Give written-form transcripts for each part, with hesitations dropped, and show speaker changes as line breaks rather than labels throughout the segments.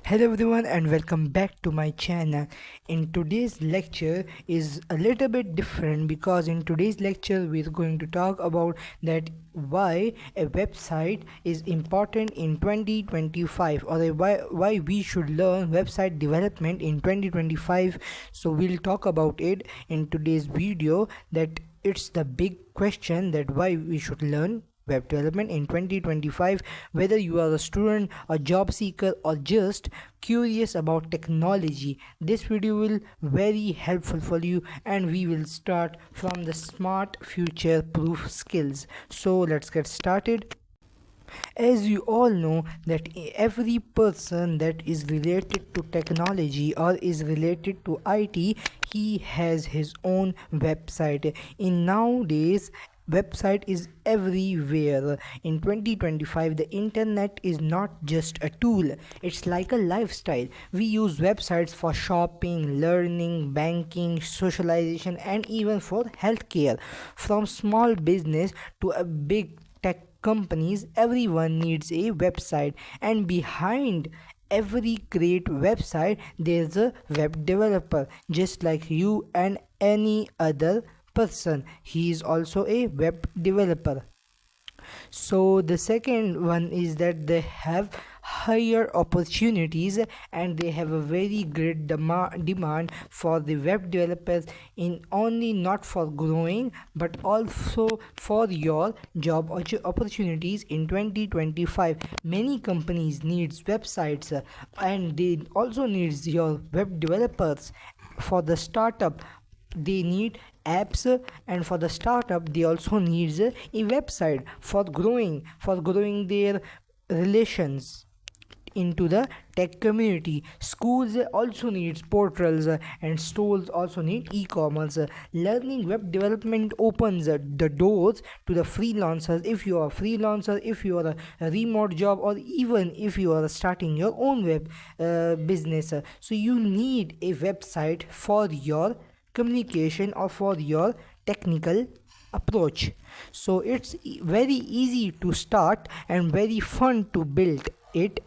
Hello everyone and welcome back to my channel. In today's lecture is a little bit different because in today's lecture we're going to talk about that why a website is important in 2025, or why we should learn website development in 2025. So we'll talk about it in today's video, that it's the big question that why we should learn web development in 2025, whether you are a student, a job seeker, or just curious about technology. This video will very helpful for you, and we will start from the smart future proof skills. So let's get started. As you all know that every person that is related to technology or is related to IT, he has his own website. In nowadays, website is everywhere. In 2025, the internet is not just a tool, it's like a lifestyle. We use websites for shopping, learning, banking, socialization, and even for healthcare. From small business to a big tech companies, everyone needs a website, and behind every great website there's a web developer, just like you and any other person. He is also a web developer. So the second one is that they have higher opportunities, and they have a very great demand for the web developers, in only not for growing but also for your job opportunities in 2025. Many companies needs websites, and they also needs your web developers. For the startup, they need apps, and for the startup they also needs a website for growing their relations into the tech community. Schools also needs portals, and stores also need e-commerce. Learning web development opens the doors to the freelancers. If you are a freelancer, if you are a remote job, or even if you are starting your own web business, so you need a website for your communication or for your technical approach. So it's very easy to start and very fun to build it.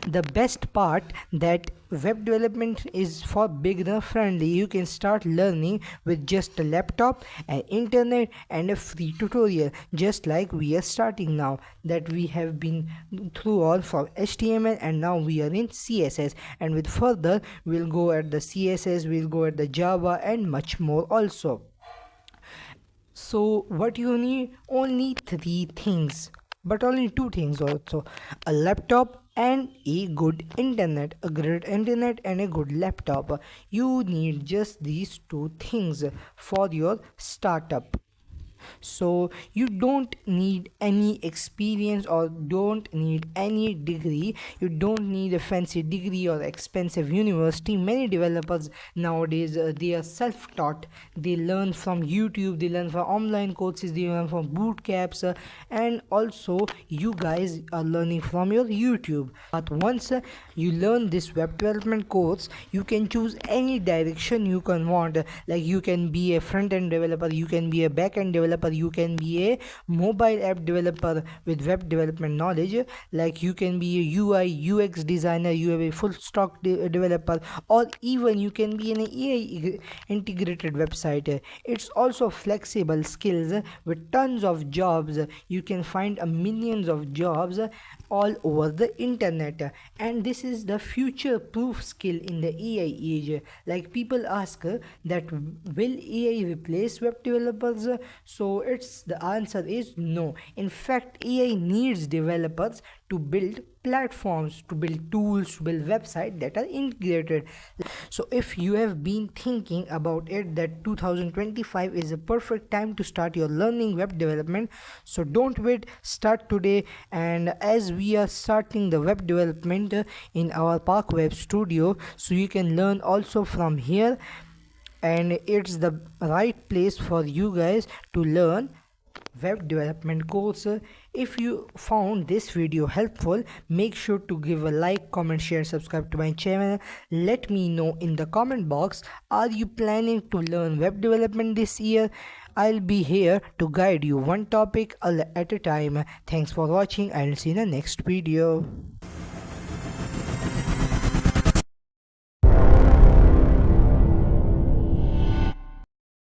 The best part that web development is for beginner friendly. You can start learning with just a laptop, an internet, and a free tutorial, just like we are starting now, that we have been through all from HTML, and now we are in CSS, and with further we'll go at the CSS, we'll go at the Java, and much more also. So what you need? Only three things, but only two things also: a laptop and a good internet. A great internet and a good laptop. You need just these two things for your startup. So you don't need any experience or don't need any degree. You don't need a fancy degree or expensive university. Many developers nowadays, they are self-taught. They learn from YouTube, they learn from online courses, they learn from boot camps, and also you guys are learning from your YouTube. But once you learn this web development course, you can choose any direction you can want. Like you can be a front-end developer, you can be a back-end developer, you can be a mobile app developer with web development knowledge, like you can be a UI UX designer, you have a full stack developer, or even you can be an AI integrated website. It's also flexible skills with tons of jobs. You can find a millions of jobs all over the internet, and this is the future proof skill in the AI age. Like people ask that will AI replace web developers? So it's the answer is no. In fact, AI needs developers to build platforms, to build tools, to build websites that are integrated. So if you have been thinking about it that 2025 is a perfect time to start your learning web development, so don't wait, start today. And as we are starting the web development in our Park Web Studio, so you can learn also from here, and it's the right place for you guys to learn web development course. If you found this video helpful, make sure to give a like, comment, share, subscribe to my channel. Let me know in the comment box, are you planning to learn web development this year? I'll be here to guide you one topic at a time. Thanks for watching, and see you in the next video.